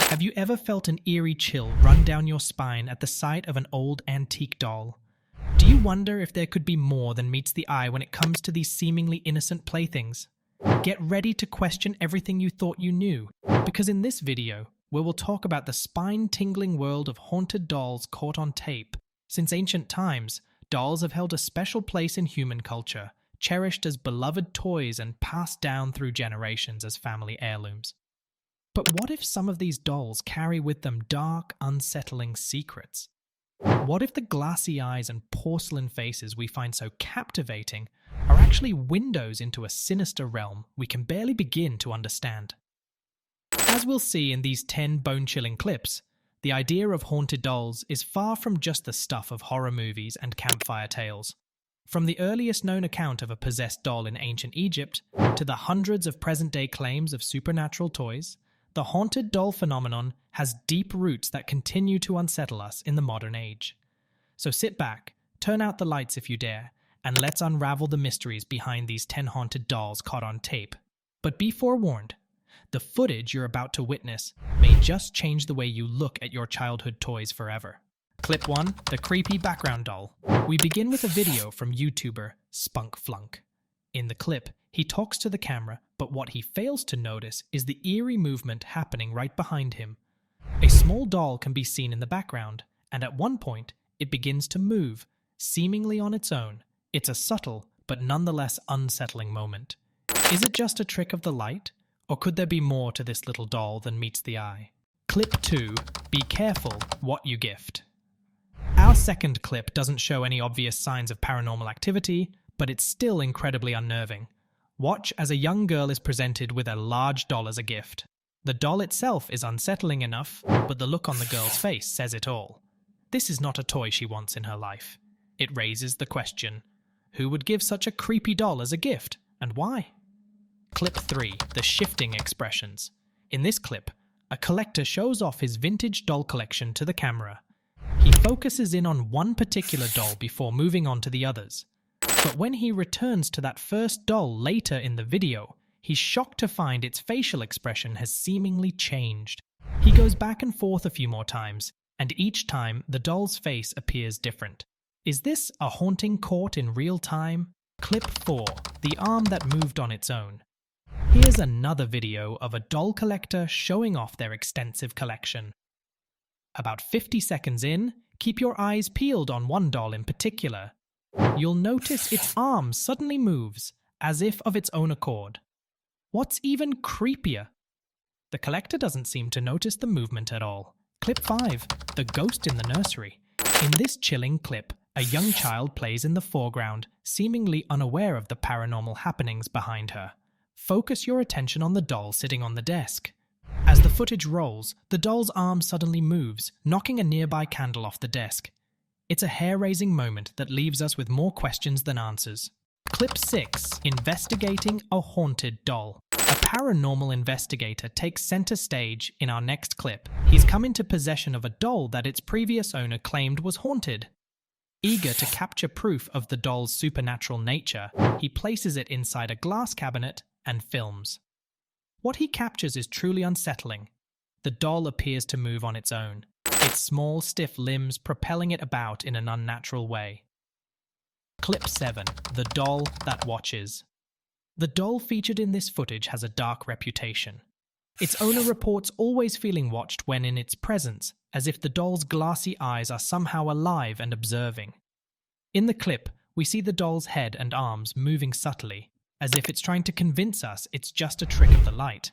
Have you ever felt an eerie chill run down your spine at the sight of an old antique doll? Do you wonder if there could be more than meets the eye when it comes to these seemingly innocent playthings? Get ready to question everything you thought you knew, because in this video, we will talk about the spine-tingling world of haunted dolls caught on tape. Since ancient times, dolls have held a special place in human culture, cherished as beloved toys and passed down through generations as family heirlooms. But what if some of these dolls carry with them dark, unsettling secrets? What if the glassy eyes and porcelain faces we find so captivating are actually windows into a sinister realm we can barely begin to understand? As we'll see in these 10 bone-chilling clips, the idea of haunted dolls is far from just the stuff of horror movies and campfire tales. From the earliest known account of a possessed doll in ancient Egypt to the hundreds of present-day claims of supernatural toys, the haunted doll phenomenon has deep roots that continue to unsettle us in the modern age. So sit back, turn out the lights if you dare, and let's unravel the mysteries behind these 10 haunted dolls caught on tape. But be forewarned, the footage you're about to witness may just change the way you look at your childhood toys forever. Clip 1, the creepy background doll. We begin with a video from YouTuber Spunk Flunk. In the clip, he talks to the camera, but what he fails to notice is the eerie movement happening right behind him. A small doll can be seen in the background, and at one point, it begins to move, seemingly on its own. It's a subtle, but nonetheless unsettling moment. Is it just a trick of the light? Or could there be more to this little doll than meets the eye? Clip 2, be careful what you gift. Our second clip doesn't show any obvious signs of paranormal activity, but it's still incredibly unnerving. Watch as a young girl is presented with a large doll as a gift. The doll itself is unsettling enough, but the look on the girl's face says it all. This is not a toy she wants in her life. It raises the question, who would give such a creepy doll as a gift, and why? Clip 3, the shifting expressions. In this clip, a collector shows off his vintage doll collection to the camera. He focuses in on one particular doll before moving on to the others. But when he returns to that first doll later in the video, he's shocked to find its facial expression has seemingly changed. He goes back and forth a few more times, and each time the doll's face appears different. Is this a haunting caught in real time? Clip 4, the arm that moved on its own. Here's another video of a doll collector showing off their extensive collection. About 50 seconds in, keep your eyes peeled on one doll in particular. You'll notice its arm suddenly moves, as if of its own accord. What's even creepier? The collector doesn't seem to notice the movement at all. Clip 5, the ghost in the nursery. In this chilling clip, a young child plays in the foreground, seemingly unaware of the paranormal happenings behind her. Focus your attention on the doll sitting on the desk. As the footage rolls, the doll's arm suddenly moves, knocking a nearby candle off the desk. It's a hair-raising moment that leaves us with more questions than answers. Clip 6, investigating a haunted doll. A paranormal investigator takes center stage in our next clip. He's come into possession of a doll that its previous owner claimed was haunted. Eager to capture proof of the doll's supernatural nature, he places it inside a glass cabinet and films. What he captures is truly unsettling. The doll appears to move on its own, its small, stiff limbs propelling it about in an unnatural way. Clip 7, the doll that watches. The doll featured in this footage has a dark reputation. Its owner reports always feeling watched when in its presence, as if the doll's glassy eyes are somehow alive and observing. In the clip, we see the doll's head and arms moving subtly, as if it's trying to convince us it's just a trick of the light.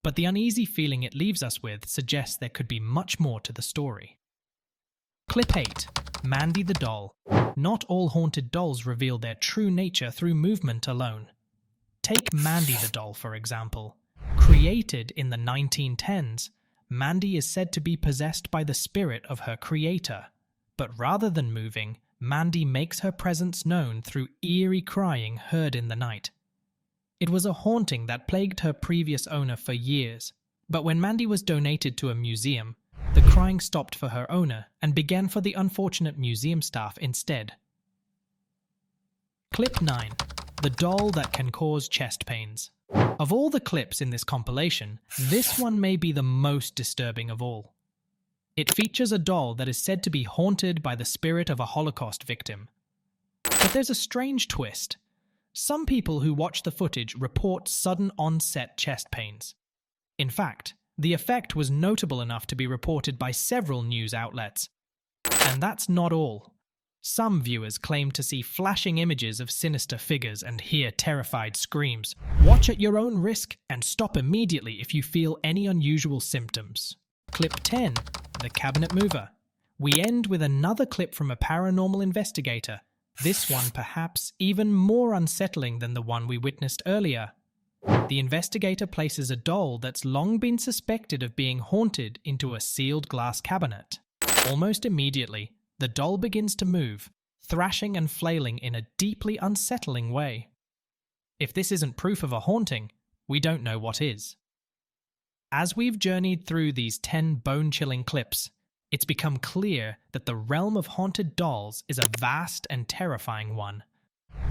But the uneasy feeling it leaves us with suggests there could be much more to the story. Clip 8, Mandy the doll. Not all haunted dolls reveal their true nature through movement alone. Take Mandy the doll, for example. Created in the 1910s, Mandy is said to be possessed by the spirit of her creator. But rather than moving, Mandy makes her presence known through eerie crying heard in the night. It was a haunting that plagued her previous owner for years, but when Mandy was donated to a museum, the crying stopped for her owner and began for the unfortunate museum staff instead. Clip 9, the doll that can cause chest pains. Of all the clips in this compilation, this one may be the most disturbing of all. It features a doll that is said to be haunted by the spirit of a Holocaust victim. But there's a strange twist. Some people who watch the footage report sudden onset chest pains. In fact, the effect was notable enough to be reported by several news outlets. And that's not all. Some viewers claim to see flashing images of sinister figures and hear terrified screams. Watch at your own risk and stop immediately if you feel any unusual symptoms. Clip 10, The Cabinet Mover. We end with another clip from a paranormal investigator, this one perhaps even more unsettling than the one we witnessed earlier. The investigator places a doll that's long been suspected of being haunted into a sealed glass cabinet. Almost immediately, the doll begins to move, thrashing and flailing in a deeply unsettling way. If this isn't proof of a haunting, we don't know what is. As we've journeyed through these 10 bone-chilling clips, it's become clear that the realm of haunted dolls is a vast and terrifying one.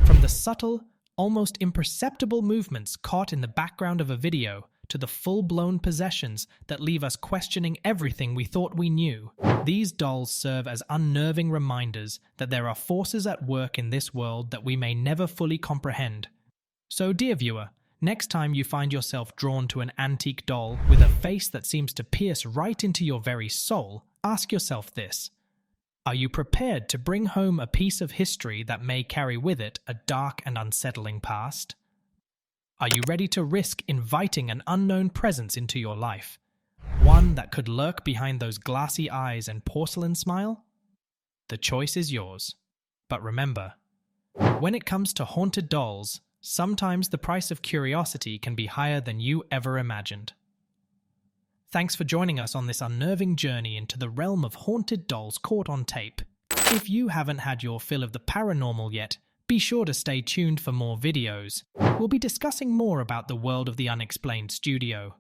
From the subtle, almost imperceptible movements caught in the background of a video to the full-blown possessions that leave us questioning everything we thought we knew, these dolls serve as unnerving reminders that there are forces at work in this world that we may never fully comprehend. So, dear viewer, next time you find yourself drawn to an antique doll with a face that seems to pierce right into your very soul, ask yourself this: are you prepared to bring home a piece of history that may carry with it a dark and unsettling past? Are you ready to risk inviting an unknown presence into your life? One that could lurk behind those glassy eyes and porcelain smile? The choice is yours. But remember, when it comes to haunted dolls, sometimes the price of curiosity can be higher than you ever imagined. Thanks for joining us on this unnerving journey into the realm of haunted dolls caught on tape. If you haven't had your fill of the paranormal yet, be sure to stay tuned for more videos. We'll be discussing more about the world of the Unexplained studio.